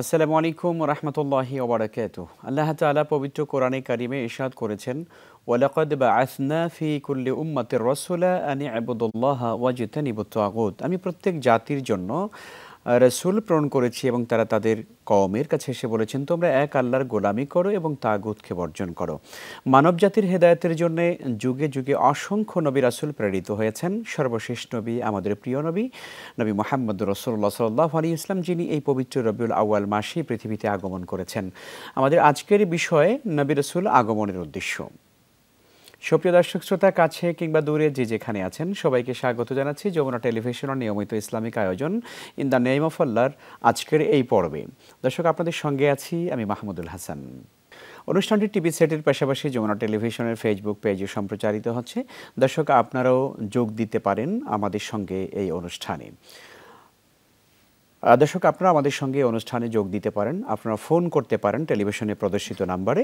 আসসালামু আলাইকুম রহমতুল্লাহি ওবরাকাতুহ। আল্লাহ তাআলা পবিত্র কোরআনে কারিমে ইরশাদ করেছেন, ওয়ালাকাদ বাআসনা ফি কুল্লি উম্মাতির রাসূলা আন ইবুদুল্লাহা ওয়াজতানিবুত তাগুত। আমি প্রত্যেক জাতির জন্য রাসূল প্রেরণ করেছি এবং তারা তাদের কওমের কাছে এসে বলেছেন, তোমরা এক আল্লাহর গোলামি করো এবং তাগুতকে বর্জন করো। মানব জাতির হেদায়েতের জন্য যুগে যুগে অসংখ্য নবী রাসূল প্রেরিত হয়েছেন। সর্বশেষ নবী আমাদের প্রিয় নবী নবী মুহাম্মদ রাসূলুল্লাহ সাল্লাল্লাহু আলাইহি ওয়াসাল্লাম, যিনি এই পবিত্র রবিউল আউয়াল মাসে পৃথিবীতে আগমন করেছেন। আমাদের আজকের বিষয়ে নবী রাসূল আগমনের উদ্দেশ্য। সুপ্রিয় দর্শক শ্রোতা, কাছে কিংবা দূরে যে যেখানে আছেন, সবাইকে স্বাগত জানাচ্ছি যমুনা টেলিভিশনের নিয়মিত ইসলামিক আয়োজন ইন দ্য নেম অফ আল্লাহর আজকের এই পর্বে। দর্শক, আপনাদের সঙ্গে আছি আমি মাহমুদুল হাসান। অনুষ্ঠানটি টিভি সেটের পাশাপাশি যমুনা টেলিভিশনের ফেসবুক পেজে সম্প্রচারিত হচ্ছে। দর্শক, আপনারাও যোগ দিতে পারেন আমাদের সঙ্গে এই অনুষ্ঠানে। দর্শক, আপনারা আমাদের সঙ্গে অনুষ্ঠানে যোগ দিতে পারেন। আপনারা ফোন করতে পারেন টেলিভিশনে প্রদর্শিত নাম্বারে।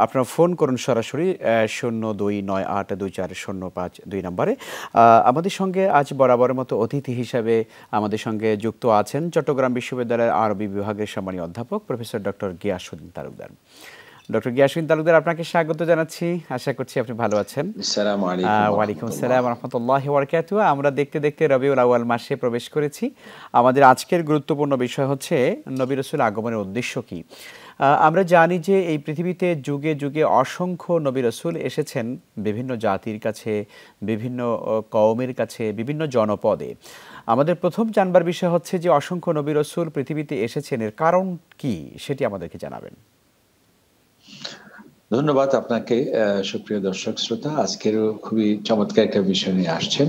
আপনারা ফোন করুন সরাসরি 02982405 নাম্বারে। আমাদের সঙ্গে আজ বরাবরের মতো অতিথি হিসাবে আমাদের সঙ্গে যুক্ত আছেন চট্টগ্রাম বিশ্ববিদ্যালয়ের আরবি বিভাগের সম্মানীয় অধ্যাপক professor doctor Giasuddin Talukdar. Doctor Giasuddin Talukdar, আপনাকে স্বাগত জানাচ্ছি। আশা করছি আপনি ভালো আছেন। আসসালামু আলাইকুম। ওয়ালাইকুম আসসালাম ওয়া রাহমাতুল্লাহি ওয়া বারাকাতুহু। আমরা দেখতে দেখতে রবিউল আউয়াল মাসে প্রবেশ করেছি। আমাদের আজকের গুরুত্বপূর্ণ বিষয় হচ্ছে নবী রাসূল আগমনের উদ্দেশ্য কি। আমরা জানি যে এই পৃথিবীতে যুগে যুগে অসংখ্য নবী রাসূল এসেছেন বিভিন্ন জাতির কাছে, বিভিন্ন কওমের কাছে, বিভিন্ন জনপদে। আমাদের প্রথম জানবার বিষয় হচ্ছে যে অসংখ্য নবী রাসূল পৃথিবীতে এসেছেন, এর কারণ কি সেটি আমাদেরকে জানাবেন। ধন্যবাদ আপনাকে। সুপ্রিয় দর্শক শ্রোতা, আজকেরও খুবই চমৎকার একটা বিষয় নিয়ে আসছেন।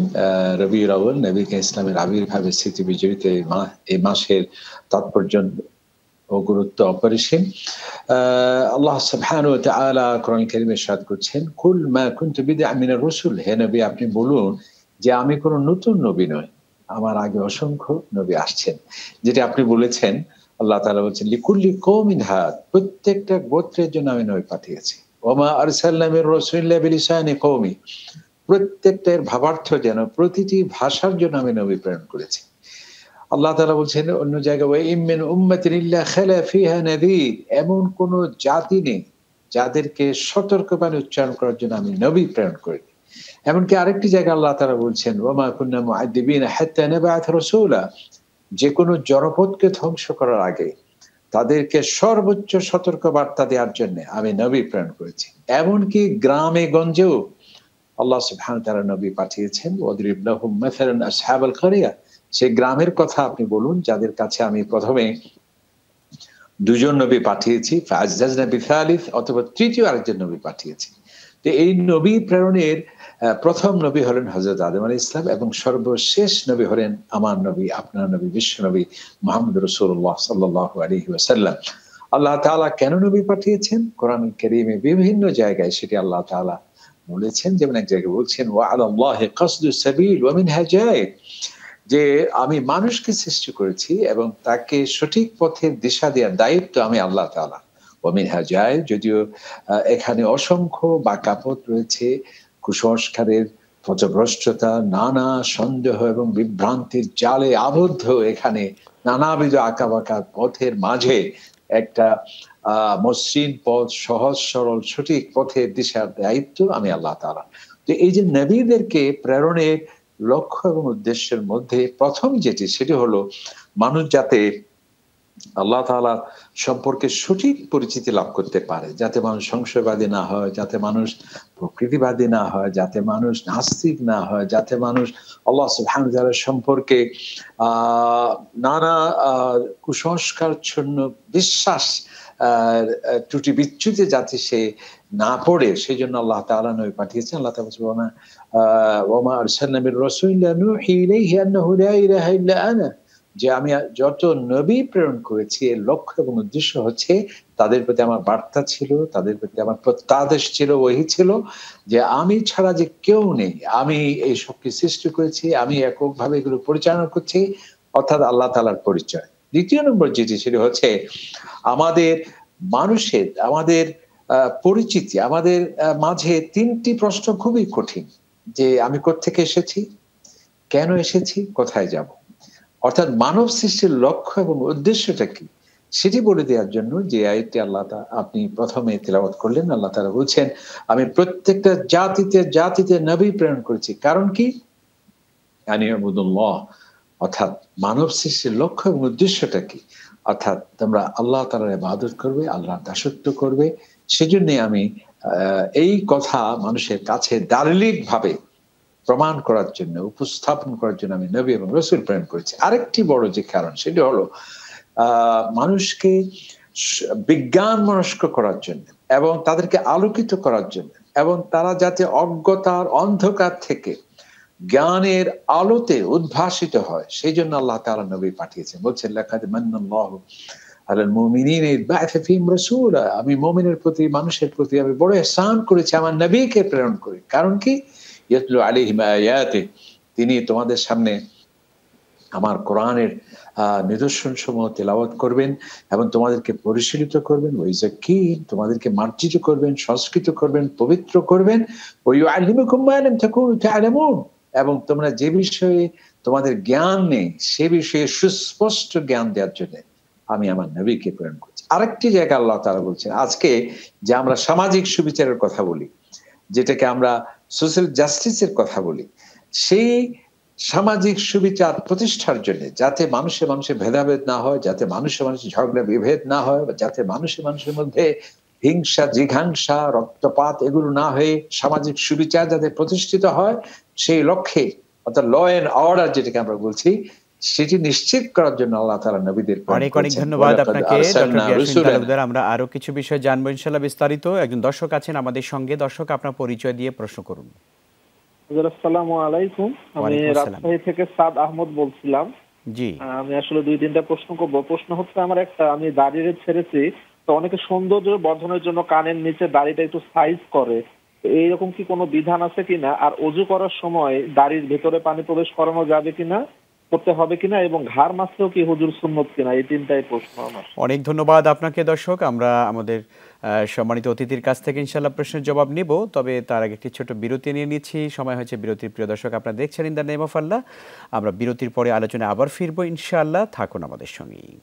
রবিউল আউয়াল, নবীকে ইসলামের আবির্ভাবের স্মৃতি বিজড়িত এই মাসের তাৎপর্য ও গুরুত্ব অপরিসীম। আল্লাহ সুবহানাহু ওয়া তাআলা কোরআন কারীমে ইরশাদ করছেন, কুল মা কুনতু বিদআ মিনার রাসূল, হে নবী আপনি বলুন যে আমি কোনো নতুন নবী নই, আমার আগে অসংখ্য নবী আসছেন। যেটা আপনি বলেছেন, আল্লাহ তাআলা বলছেন লিকুল্লি কওমিন হাদ, প্রত্যেকটা গোত্রের জন্য আমি নবী পাঠিয়েছি। ওমা আরসালনা মির রাসূলিন ইল্লা বিলিসানি কওমি, প্রত্যেকটার ভাবার্থ যেন প্রতিটি ভাষার জন্য আমি নবী প্রেরণ করেছি। আল্লাহ তাআলা বলছেন অন্য জায়গায়, ওয়া ইম মিন উম্মাতিন ইল্লা খালা ফিহা নাযীর, এমন কোন জাতি নেই যাদেরকে সতর্কবাণী উচ্চারণ করার জন্য আমি নবী প্রেরণ করিনি। এমনকি আরেকটি জায়গায় আল্লাহ তাআলা বলছেন, ওয়া মা কুননা মুআদ্দিবিনা হাত্তা নাবআথ রাসূলা, যে কোনো জনপদকে ধ্বংস করার আগে তাদেরকে সর্বোচ্চ সতর্ক বার্তা দেওয়ার জন্য আমি নবী প্রেরণ করেছি। এমনকি গ্রামে গঞ্জেও আল্লাহ সুবহানাহু ওয়া তাআলা নবী পাঠিয়েছেন। ওয়াদরিব লাহুম মাসালান আসহাবাল কারিয়া, সেই গ্রামের কথা আপনি বলুন যাদের কাছে আমি প্রথমে দুজন নবী পাঠিয়েছি, ফাআজ্জাজনা বিসালিস, অথবা তৃতীয় আরেকজন নবী পাঠিয়েছি। তো এই নবী প্রেরণের প্রথম নবী হলেন হযরত আদম আলাইহিস সালাম, এবং সর্বশেষ নবী হলেন আমার নবী, আপনার নবী, বিশ্ব নবী মুহাম্মদ রাসূলুল্লাহ সাল্লাল্লাহু আলাইহি ওয়াসাল্লাম। আল্লাহ তাআলা কেন নবী পাঠিয়েছেন, কোরআন কারীমে বিভিন্ন জায়গায় সেটি আল্লাহ তাআলা বলেছেন। যেমন এক জায়গায় বলছেন, ওয়া আলাল্লাহি কাসদুস সাবিল ওয়া মিনহা জায়েদ, যে আমি মানুষকে সৃষ্টি করেছি এবং তাকে সঠিক পথের দিশা দেওয়ার দায়িত্ব আমি আল্লাহ তাআলা। ওয়া মিনহা জায়েদ, যদিও এখানে অসংখ্য বাঁকা পথ রয়েছে, কুসংস্কারের পথভ্রষ্টতা, নানা সন্দেহ এবং বিভ্রান্তির জালে আবদ্ধ এখানে নানাবিধ আঁকাবাঁকা পথের মাঝে একটা মসৃণ পথ, সহজ সরল সঠিক পথের দিশার দায়িত্ব আমি আল্লাহ তাআলা। তো এই যে নবীদেরকে প্রেরণের লক্ষ্য এবং উদ্দেশ্যের মধ্যে প্রথম যেটি, সেটি হলো মানুষ যাতে আল্লাহ তাআলা সম্পর্কে সঠিক পরিচিতি লাভ করতে পারে, যাতে মানুষ সংশয়বাদী না হয়, যাতে মানুষ প্রকৃতিবাদী না হয়, যাতে মানুষ নাস্তিক না হয়, যাতে মানুষ আল্লাহ সুবহানাহু ওয়া তাআলা সম্পর্কে নানা কুসংস্কারচ্ছন্ন বিশ্বাস ত্রুটি বিচ্যুতি যাতে সে না পড়ে, সেই জন্য আল্লাহ তাআলা নবী পাঠিয়েছেন। আল্লাহ তাআলা বলেন, ওয়া মা আরসালনা মির রাসূলিন ইল্লা নূহি ইলাইহি আন্নাহু লা ইলাহা ইল্লা আনা, যে আমি যত নবী প্রেরণ করেছি এর লক্ষ্য এবং উদ্দেশ্য হচ্ছে তাদের প্রতি আমার বার্তা ছিল, তাদের প্রতি আমার প্রত্যাদেশ ছিল, ওহী ছিল, যে আমি ছাড়া যে কেউ নেই, আমি এই সবকে সৃষ্টি করেছি, আমি এককভাবে এগুলো পরিচালনা করছি, অর্থাৎ আল্লাহ তাআলার পরিচয়। দ্বিতীয় নম্বর যেটি, সেটা হচ্ছে আমাদের মানুষের, আমাদের পরিচিতি, আমাদের মাঝে তিনটি প্রশ্ন খুবই কঠিন, যে আমি কোত্থেকে এসেছি, কেন এসেছি, কোথায় যাব। অর্থাৎ মানব সৃষ্টির লক্ষ্য এবং উদ্দেশ্যটা কি, সেটি বলে দেওয়ার জন্য যে আয়াতটি আপনি প্রথমে তেলাওয়াত করলেন, আল্লাহ তাআলা বলছেন, আমি প্রত্যেকটা জাতিতে নবী প্রেরণ করেছি। কারণ কি? আনিয়াবুদুল্লাহ, অর্থাৎ মানব সৃষ্টির লক্ষ্য এবং উদ্দেশ্যটা কি? অর্থাৎ তোমরা আল্লাহ তাআলার ইবাদত করবে, আল্লাহর দাসত্ব করবে। সেজন্য আমি এই কথা মানুষের কাছে দালিলিকভাবে প্রমাণ করার জন্য, উপস্থাপন করার জন্য আমি নবী এবং রাসূল প্রেরণ করেছি। আরেকটি বড় যে কারণ, সেটি হলো মানুষকে বিজ্ঞান মনস্ক করার জন্য এবং তাদেরকে আলোকিত করার জন্য, এবং তারা যাতে অজ্ঞতার অন্ধকার থেকে জ্ঞানের আলোতে উদ্ভাসিত হয়, সেই জন্য আল্লাহ তাআলা নবী পাঠিয়েছেন। বলছেন, লাকাদ মান্নাল্লাহু আলাল মুমিনিনা ইয বা'আথা ফীহিম রাসূলা, আমি মুমিনের প্রতি, মানুষের প্রতি আমি বড় ইহসান করেছি আমার নবীকে প্রেরণ করে। কারণ কি? ইয়াতলু আলাইহিম আয়াতি, তিনি তোমাদের সামনে আমার কোরআনের নিদর্শন সমূহ তেলাওয়াত করবেন এবং তোমাদেরকে পরিশীলিত করবেন, ওয়াইযাক্কিহিম, তোমাদেরকে মার্জিত করবেন, সংস্কৃত করবেন, পবিত্র করবেন, ওয়ায়ুআল্লিমুকুম মা লাম তাকুনু তা'লামুন, এবং তোমরা যে বিষয়ে তোমাদের জ্ঞান নেই সে বিষয়ে সুস্পষ্ট জ্ঞান দেওয়ার জন্য আমি আমার নবীকে প্রেরণ করছি। আরেকটি জায়গায় আল্লাহ তাআলা বলছেন, আজকে যে আমরা সামাজিক সুবিচারের কথা বলি, যেটাকে আমরা সোশ্যাল জাস্টিসের কথা বলি, সেই সামাজিক সুবিচার প্রতিষ্ঠার জন্য, যাতে মানুষে ভেদাভেদ না হয়, যাতে মানুষে ঝগড়া বিভেদ না হয়, যাতে মানুষের মধ্যে হিংসা, জিঘাংসা, রক্তপাত এগুলো না হয়ে সামাজিক সুবিচার যাতে প্রতিষ্ঠিত হয়, সেই লক্ষ্যে, অর্থাৎ ল এন্ড অর্ডার যেটাকে আমরা বলছি, সেটি নিশ্চিত করার জন্য আল্লাহ তাআলা নবীদের প্রেরণ অনেক করেছেন। ধন্যবাদ আপনাকে ডক্টর গিয়াসউদ্দিন তালুকদার। আমরা আরো কিছু বিষয় জানবো ইনশাআল্লাহ বিস্তারিত। একজন দর্শক আছেন আমাদের সঙ্গে। দর্শক, আপনার পরিচয় দিয়ে প্রশ্ন করুন। আসসালামু আলাইকুম, আমি রাজশাহী থেকে সাদ আহমদ বলছিলাম। জি, আমি আসলে 2-3টা প্রশ্ন করব। প্রশ্ন হচ্ছে আমার একটা, আমি দাড়ি ছেড়েছি, তো অনেকে সৌন্দর্য বর্ধনের জন্য কানের নিচে দাড়িটা একটু সাইজ করে, এইরকম কি কোনো বিধান আছে কিনা? আর ওযু করার সময় দাড়ির ভেতরে পানি প্রবেশ করানো যাবে কিনা, করতে হবে কিনা, এবং ঘাড় মাসলেও কি হুজুর সুন্নত কিনা? এই 3টাই প্রশ্ন আমার। অনেক ধন্যবাদ আপনাকে দর্শক। আমরা আমাদের সম্মানিত অতিথির কাছ থেকে ইনশাআল্লাহ প্রশ্নের জবাব নিব, তবে তার আগে একটি ছোট বিরতি নিয়ে নিচ্ছি। সময় হয়েছে বিরতির। প্রিয় দর্শক, আপনারা দেখছেন ইন দ্য নেম অফ আল্লাহ। আমরা বিরতির পরে আলোচনায় আবার ফিরবো ইনশাআল্লাহ। থাকুন আমাদের সঙ্গেই।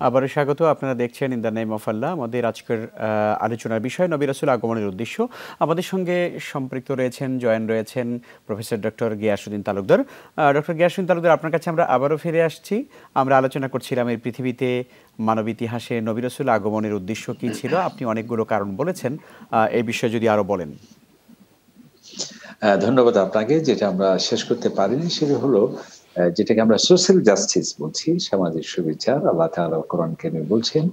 আবারও স্বাগত। আপনারা দেখছেন ইন দ্য নেম অফ আল্লাহ। আমাদের আজকের আলোচনার বিষয় নবী রাসূল আগমনের উদ্দেশ্য। আমাদের সঙ্গে সম্পৃক্ত রয়েছেন, জয়েন রয়েছেন professor doctor Giasuddin Talukdar. Doctor Giasuddin Talukdar, আপনার কাছে আমরা আবারও ফিরে আসছি। আমরা আলোচনা করছিলাম এই পৃথিবীতে মানব ইতিহাসে নবী রাসূল আগমনের উদ্দেশ্য কী ছিল। আপনি অনেকগুলো কারণ বলেছেন, এই বিষয়ে যদি আরো বলেন। ধন্যবাদ আপনাকে। যেটা আমরা শেষ করতে পারিনি সেটা হলো যেটাকে আমরা সোশ্যাল জাস্টিস বলছি, সামাজিক সুবিচার। আল্লাহ তাআলা কোরআন কারীমে বলছেন,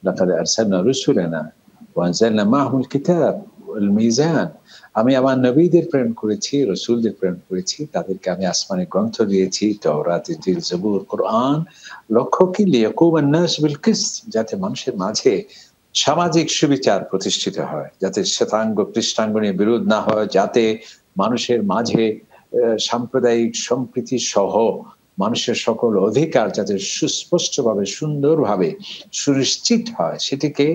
লাকাদ আরসালনা রুসুলানা ওয়া আনজালনা মাআহুল কিতাব ওয়াল মিজান, আমি আমার নবীদের প্রেরণ করেছি, রাসূলদের প্রেরণ করেছি, তাদেরকে আমি আসমানি গ্রন্থ দিয়েছি, তাওরাত, ইনজিল, জবুর, কোরআন। লক্ষ্য কি? লিয়াকুমান নাস বিল কিসত, যাতে মানুষের মাঝে সামাজিক সুবিচার প্রতিষ্ঠিত হয়, যাতে শ্বেতাঙ্গ কৃষ্ণাঙ্গ নিয়ে বিরোধ না হয়, যাতে মানুষের মাঝে সাম্প্রদায়িক সম্প্রীতি সহ মানুষের সকল অধিকার যাতে সুস্পষ্টভাবে, সুন্দরভাবে সুনিশ্চিত হয়, সেটিকে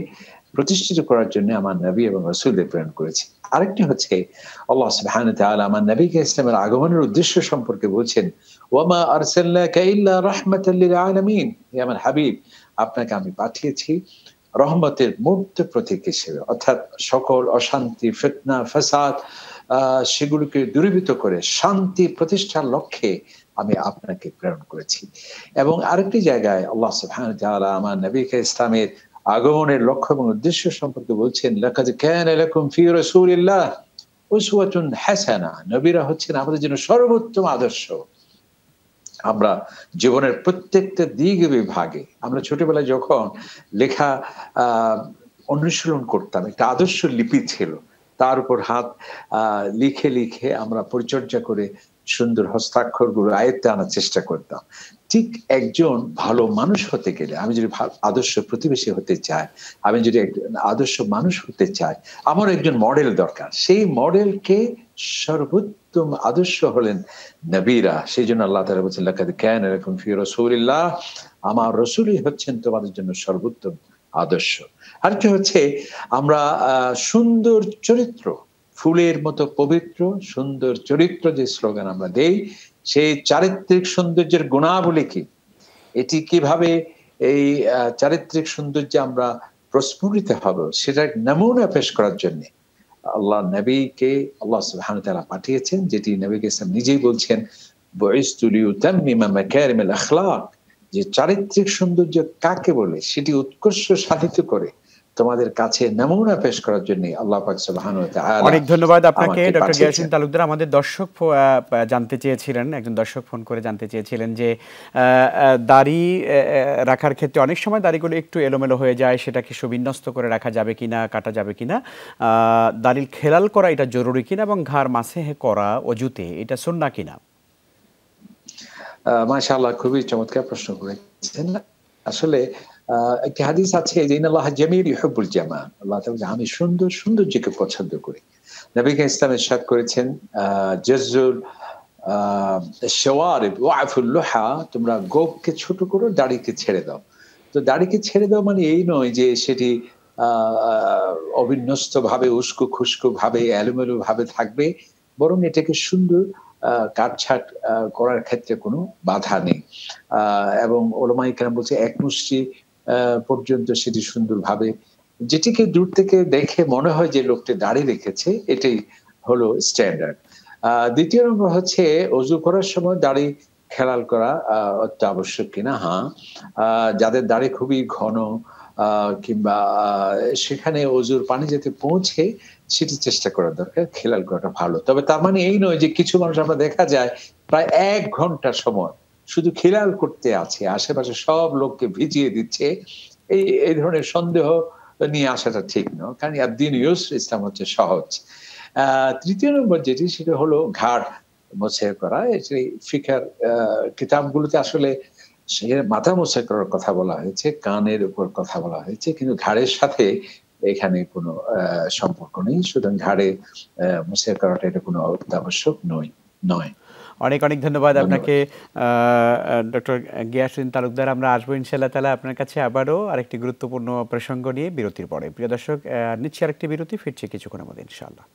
প্রতিষ্ঠিত করার জন্য আমার নবী এবং রাসূলদের প্রেরণ করেছি। আরেকটি হচ্ছে, আল্লাহ সুবহানাহু ওয়া তাআলা আমার নবীকে ইসলামের আগমনের উদ্দেশ্য সম্পর্কে বলছেন, ওয়ামা আরসালনাকা ইল্লা রাহমাতাল লিল আলামিন, হে আমার হাবিব, আপনাকে আমি পাঠিয়েছি রহমতের মূর্ত প্রতীক হিসেবে, অর্থাৎ সকল অশান্তি, ফিতনা, ফাসাদ সেগুলোকে দূরীভূত করে শান্তি প্রতিষ্ঠার লক্ষ্যে আমি আপনাকে প্রেরণ করেছি। এবং আরেকটি জায়গায় আল্লাহ সুবহানাহু ওয়া তাআলা আমার নবীকে ইসলামের আগমনের লক্ষ্য এবং উদ্দেশ্য সম্পর্কে বলছেন, লাকাদ কানা লাকুম ফি রাসূলিল্লাহ উসওয়াতুন হাসানাহ, নবীরা হচ্ছেন আমাদের জন্য সর্বোত্তম আদর্শ। আমরা জীবনের প্রত্যেকটা দিক বিভাগে, আমরা ছোটবেলায় যখন লেখা অনুশীলন করতাম, একটা আদর্শ লিপি ছিল, তার উপর হাত লিখে লিখে আমরা পরিচর্যা করে সুন্দর হস্তাক্ষরগুলো আয়ত্তে আনার চেষ্টা করতাম। ঠিক একজন ভালো মানুষ হতে গেলে, আমি যদি আদর্শ প্রতিবেশী হতে চাই, আমি যদি আদর্শ মানুষ হতে চাই, আমার একজন মডেল দরকার। সেই মডেলকে সর্বোত্তম আদর্শ হলেন নবীরা। সেই জন্য আল্লাহ তাআলা বলেছেন, লাকাদ কানা লাকুম ফি রাসূলিল্লাহ, আমার রাসূলই হচ্ছেন তোমাদের জন্য সর্বোত্তম আদর্শ। আরেকটা হচ্ছে আমরা সুন্দর চরিত্র, ফুলের মতো পবিত্র সুন্দর চরিত্র যে স্লোগান আমরা দেই, সেই চারিত্রিক সৌন্দর্যের গুণাবলী কি, এটি কিভাবে এই চারিত্রিক সৌন্দর্যে আমরা প্রস্ফুটিত হব, সেটার নমুনা পেশ করার জন্য আল্লাহ নবীকে আল্লাহ সুবহানাহু ওয়া তাআলা পাঠিয়েছেন, যেটি নবী ইসলাম নিজেই বলছেন, বুইসতু লিউতাম্মিমা মাকারিমিল আখলাক, যে চারিত্রিক সৌন্দর্য কাকে বলে সেটি উৎকর্ষ সাধিত করে তোমাদের কাছে নমুনা পেশ করার জন্য আল্লাহ পাক সুবহানাহু ওয়া তাআলা। অনেক ধন্যবাদ আপনাকে ডক্টর গিয়াসউদ্দিন তালুকদার। আমাদের দর্শক জানতে চেয়েছিলেন, একজন দর্শক ফোন করে জানতে চেয়েছিলেন যে দাড়ি রাখার ক্ষেত্রে অনেক সময় দাড়িগুলো একটু এলোমেলো হয়ে যায়, সেটাকে সুবিন্যস্ত করে রাখা যাবে কিনা, কাটা যাবে কিনা, দাড়ির খেলাল করা এটা জরুরি কিনা, এবং ঘাড় মাসেহ করা অজুতে এটা সুন্নাহ কিনা? মাশাআল্লাহ, খুবই চমৎকার প্রশ্ন করেছেন। আসলে একটি হাদিস আছে যে ইন্নাল্লাহ জামিল ইউহিব্বুল জামাল, আল্লাহ তাআলা আমি সুন্দর সৌন্দর্যকে পছন্দ করি। নবী ইসলাম ইরশাদ করেছেন জাজ্জুল শাওয়ারিব ওয়াফুল লুহা, তোমরা গোফকে ছোট করো, দাড়িকে ছেড়ে দাও। তো দাড়িকে ছেড়ে দাও মানে এই নয় যে সেটি অবিন্যস্ত ভাবে উস্কো খুস্কো ভাবে এলোমেলো ভাবে থাকবে, বরং এটাকে সুন্দর কাটছাট করার ক্ষেত্রে কোনো বাধা নেই। এবং ওলামায়ে কেরাম বলছে এক মুষ্টি পর্যন্ত সেটি সুন্দরভাবে, যেটিকে দূর থেকে দেখে মনে হয় যে লোকটি দাড়ি রেখেছে, এটাই হলো স্ট্যান্ডার্ড। দ্বিতীয় নম্বর হচ্ছে ওযু করার সময় দাড়ি খেলাল করা অত্যাবশ্যক কিনা। হ্যাঁ, যাদের দাড়ি খুবই ঘন কিংবা সেখানে ওযুর পানি যাতে পৌঁছে সেটি চেষ্টা করা দরকার, খেলাল করাটা ভালো। তবে তার মানে এই নয় যে কিছু মানুষ আমরা দেখা যায় প্রায় ১ ঘন্টা সময় শুধু খেলাল করতে আছে, আশেপাশে সব লোককে ভিজিয়ে দিচ্ছে। এই ধরনের সন্দেহ নিয়ে আসাটা ঠিক নয়, কারণ আদ-দীন ইউসর, ইসলাম হচ্ছে সহজ। তৃতীয় নম্বর যেটি, সেটা হলো ঘাড় মোছা করা। এটি ফিকহের কিতাবগুলোতে আসলে সে মাথা মোছা করার কথা বলা হয়েছে, কানের উপর কথা বলা হয়েছে, কিন্তু ঘাড়ের সাথে এখানে কোনো সম্পর্ক নেই। সুতরাং ঘাড়ে মোছা করাটা এটা কোনো অত্যাবশ্যক নয়। অনেক অনেক ধন্যবাদ আপনাকে ডক্টর গিয়াসউদ্দিন তালুকদার। আমরা আসবো ইনশাআল্লাহ তাআলা আপনার কাছে আবারও আরেকটি গুরুত্বপূর্ণ প্রসঙ্গ নিয়ে বিরতির পরে। প্রিয় দর্শক, নিচ্ছি আরেকটি বিরতি, ফিরছি কিছুক্ষণের মধ্যে ইনশাআল্লাহ।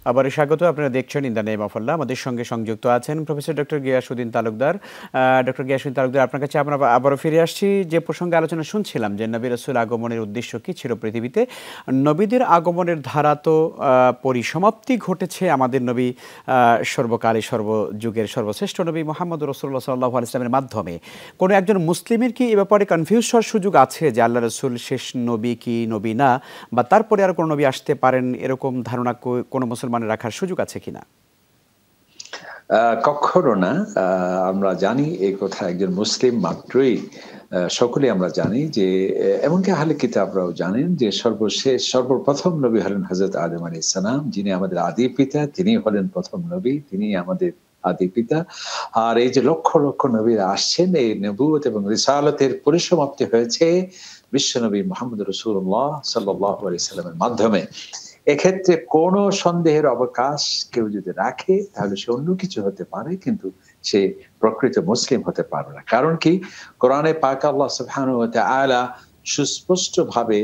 আবারও স্বাগত। আপনারা দেখছেন ইন দ্য নেম অফ আল্লাহ। আমাদের সঙ্গে সংযুক্ত আছেন professor doctor Giasuddin Talukdar. Doctor Giasuddin Talukdar, আপনার কাছে আমরা আবারও ফিরে আসছি। যে প্রসঙ্গে আলোচনা শুনছিলাম যে নবী রাসূল আগমনের উদ্দেশ্য কী ছিল পৃথিবীতে, নবীদের আগমনের ধারা তো পরিসমাপ্তি ঘটেছে। আমাদের নবী সর্বকালে সর্বযুগের সর্বশ্রেষ্ঠ নবী মুহাম্মদ রাসূলুল্লাহ সাল্লাল্লাহু আলাইহি ওয়াসাল্লামের মাধ্যমে কোনো একজন মুসলিমের কি এ ব্যাপারে কনফিউজ হওয়ার সুযোগ আছে যে আল্লাহ রাসূল শেষ নবী কি নবী না, বা তারপরে আর কোনো নবী আসতে পারেন, এরকম ধারণা কোনো মুসলমানের রাখার সুযোগ আছে কিনা? কখনো না। আমরা জানি এই কথা, একজন মুসলিম মাত্রই সকলে আমরা জানি যে, এমনকি আহলে কিতাবরাও জানেন যে সর্বপ্রথম নবী হলেন হযরত আদম আলাইহিস সালাম, যিনি আমাদের আদি পিতা, তিনি হলেন প্রথম নবী, তিনি আমাদের আদি পিতা। আর এই যে লক্ষ লক্ষ নবীরা আসছেন, এই নবুয়ত এবং রিসালাতের পরিসমাপ্তি হয়েছে বিশ্বনবী মুহাম্মদ রাসূলুল্লাহ সাল্লাল্লাহু আলাইহি সাল্লামের মাধ্যমে। এক্ষেত্রে কোনো সন্দেহের অবকাশ কেউ যদি রাখে, তাহলে সে অন্য কিছু হতে পারে, কিন্তু সে প্রকৃত মুসলিম হতে পারবে না। কারণ কি, কোরআনে পাক আল্লাহ সুবহানাহু ওয়া তাআলা সুস্পষ্ট ভাবে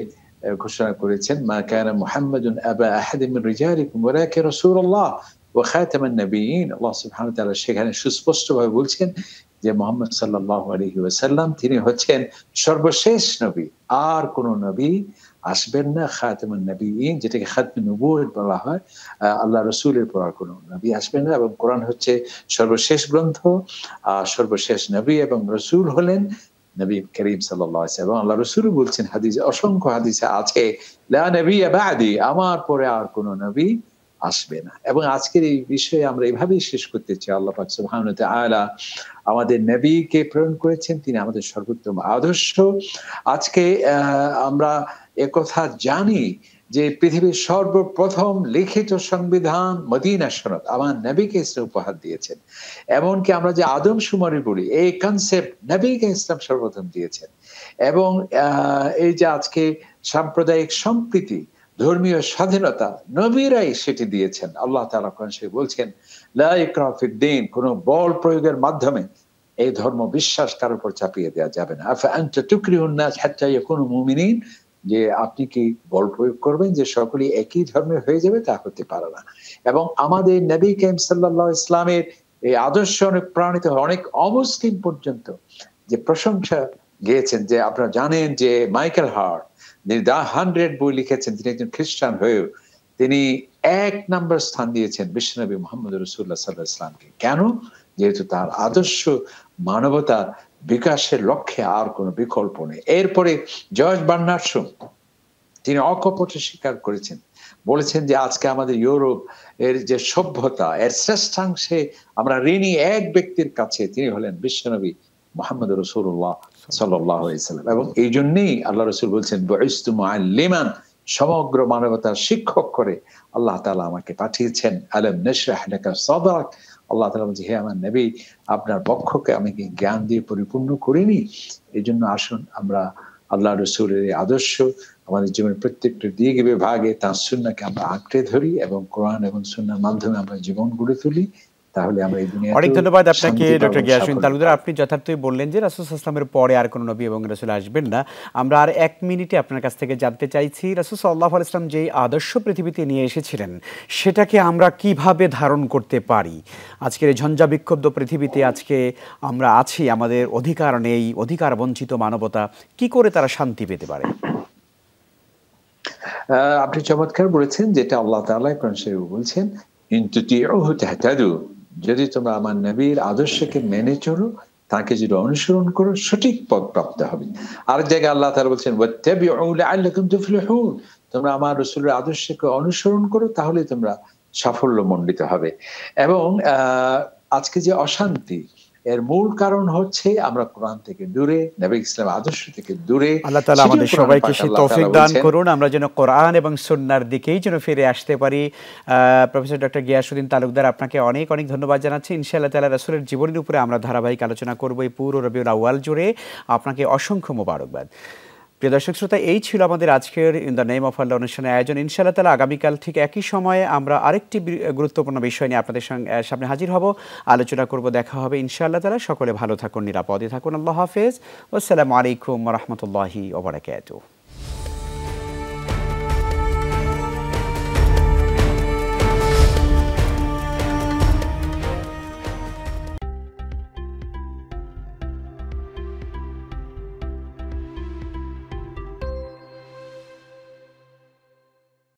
ঘোষণা করেছেন, মা কানা মুহাম্মাদুন আবা আহাদিন মিন রিজালিকুম ওয়ালাকিন রাসূলুল্লাহ ওয়া খাতামান নাবিয়্যিন। আল্লাহ সুবহানাহু ওয়া তাআলা সেখানে সুস্পষ্ট ভাবে বলছেন যে মুহাম্মদ সাল্লাল্লাহু আলাইহি ওয়াসাল্লাম তিনি হচ্ছেন সর্বশেষ নবী, আর কোন নবী আসবেন না। খাতামুন নবিয়্যিন, যেটাকে খাতমুন নবুয়্যত বলা হয়, আল্লাহ রাসূলের পর আর কোন নবী আসবেন না। এবং কোরআন হচ্ছে সর্বশেষ গ্রন্থ, সর্বশেষ নবী এবং রাসূল হলেন নবী করিম সাল্লাল্লাহু আলাইহি ওয়াসাল্লাম। আল্লাহ রাসূল বলছেন হাদিসে, অসংখ্য হাদিসে আছে, লা নবিয়্যা বা'দি, আমার পরে আর কোন নবী আসবে না। এবং আজকের এই বিষয়ে আমরা এভাবেই শেষ করতে চাই। আল্লাহ পাক সুবহানাহু ওয়া তাআলা আমাদের নবীকে প্রেরণ করেছেন, তিনি আমাদের সর্বোত্তম আদর্শ। আজকে আমরা একথা জানি যে পৃথিবীর সর্বপ্রথম লিখিত সংবিধান মদিনা সনদ আমার নবীকে ইসলাম উপহার দিয়েছেন। এমনকি আমরা যে আদমশুমারি বলি এই কনসেপ্ট নবীকে ইসলাম সর্বপ্রথম দিয়েছেন। এবং এই যে আজকে সাম্প্রদায়িক সম্প্রীতি, ধর্মীয় স্বাধীনতা নবীরাই সেটি দিয়েছেন। আল্লাহ তাআলা কোরআনে বলছেন লা ইকরাহা ফিদ-দীন, কোনো বল প্রয়োগের মাধ্যমে এই ধর্ম বিশ্বাস কারোর উপর চাপিয়ে দেওয়া যাবে না। আফা আনতা তুকরিহুন নাস হাত্তা ইয়াকুনু মুমিনিন, যে আপনি কি বল প্রয়োগ করবেন যে সকলেই একই ধর্মের হয়ে যাবে, তা হতে পারে না। এবং আমাদের নবী কারীম সাল্লাল্লাহু আলাইহি ইসলামের এই আদর্শ অনুপ্রাণিত অনেক অমুসলিম পর্যন্ত যে প্রশংসা গেয়েছেন, যে আপনারা জানেন যে মাইকেল হার্ট তিনি দা 100 বই লিখেছেন, তিনি একজন খ্রিস্টান হয়েও তিনি 1 নম্বর স্থান দিয়েছেন বিশ্বনবী মুহাম্মদ রাসূলুল্লাহ সাল্লাল্লাহু আলাইহি ওয়াসাল্লামকে। কেন? যেহেতু তার আদর্শ মানবতা বিকাশের লক্ষ্যে আর কোনো বিকল্প নেই। এরপরে জর্জ বার্নার্ড শো তিনি অকপটে স্বীকার করেছেন, বলেছেন যে আজকে আমাদের ইউরোপ এর যে সভ্যতা এর শ্রেষ্ঠাংশে আমরা ঋণী এক ব্যক্তির কাছে, তিনি হলেন বিশ্বনবী মুহাম্মদ রাসূলুল্লাহ সাল্লাল্লাহু আলাইহি ওয়াসাল্লাম। এবং এই জন্যই আল্লাহ রাসূল বলছেন বুইসতু মুআল্লিমান, সমগ্র মানবতার শিক্ষক করে আল্লাহ তাআলা আমাকে পাঠিয়েছেন। আলাম নাশরাহ লাকা সাদরাক, আল্লাহ তাআলা বলছেন হে আমার নবী আপনার বক্ষকে আমি কি জ্ঞান দিয়ে পরিপূর্ণ করিনি? এই জন্য আসুন আমরা আল্লাহ রাসূলের আদর্শ আমাদের জীবনের প্রত্যেকটা দিক বিভাগে তার সুন্নাহকে আমরা আঁকড়ে ধরি এবং কোরআন এবং সুন্নাহর মাধ্যমে আমরা জীবন গড়ে তুলি, তাহলে আমরা এই দুনিয়াতে। অনেক ধন্যবাদ আপনাকে ডক্টর গিয়াসউদ্দিন তালুকদার। আপনি যথার্থই বললেন যে রাসূল সাল্লাল্লাহু আলাইহি ওয়াসাল্লামের পরে আর কোনো নবী এবং রাসূল আসবেন না। আমরা আর 1 মিনিটে আপনার কাছ থেকে জানতে চাইছি রাসূল সাল্লাল্লাহু আলাইহি ওয়াসাল্লাম যেই আদর্শ পৃথিবীতে নিয়ে এসেছিলেন সেটাকে আমরা কিভাবে ধারণ করতে পারি? আজকের এই ঝঞ্ঝা বিক্ষুব্ধ পৃথিবীতে আজকে আমরা আছি, আমাদের অধিকার নেই, অধিকার বঞ্চিত মানবতা, কি করে তারা শান্তি পেতে পারে? আপনি চমৎকার বলেছেন, যেটা আল্লাহ তাআলা কোরআন শরীফে বলছেন ইন তুতিউহু তাহতাদু, যদি তোমরা আমার নবীর আদর্শকে মেনে চলো, তাকে যদি অনুসরণ করো, সঠিক পথ প্রাপ্ত হবে। আর জায়গায় আল্লাহ তাআলা বলছেন ওয়াত্তাবিউ লাআল্লাকুম তুফলিহুন, তোমরা আমার রাসূলের আদর্শকে অনুসরণ করো, তাহলে তোমরা সাফল্যমণ্ডিত হবে। এবং আজকে যে অশান্তি এর মূল কারণ হচ্ছে আমরা কোরআন থেকে দূরে, নবী ইসলামের আদর্শ থেকে দূরে। আল্লাহ তাআলা আমাদের সবাইকে সেই তৌফিক দান করুন, আমরা যেন কোরআন এবং সুন্নাহর দিকেই যেন ফিরে আসতে পারি। প্রফেসর ডক্টর গিয়াসউদ্দিন তালুকদার আপনাকে অনেক অনেক ধন্যবাদ জানাচ্ছি। ইনশাআল্লাহ তাআলা রাসূলের জীবনের উপরে আমরা ধারাবাহিক আলোচনা করব এই পুরো রবিউল আউয়াল জুড়ে। আপনাকে অসংখ্য মোবারকবাদ। প্রিয় দর্শক শ্রোতা, এই ছিল আমাদের আজকের ইন দ্য নেম অফ আল্লাহ অনুষ্ঠানের আয়োজন। ইনশাআল্লাহ তাআলা আগামীকাল ঠিক একই সময়ে আমরা আরেকটি গুরুত্বপূর্ণ বিষয় নিয়ে আপনাদের সামনে হাজির হব, আলোচনা করব, দেখা হবে ইনশাআল্লাহ তাআলা। সকলে ভালো থাকুন, নিরাপদে থাকুন। আল্লাহ হাফেজ। আসসালামু আলাইকুম ওয়া রাহমাতুল্লাহি ওয়া বারাকাতুহু।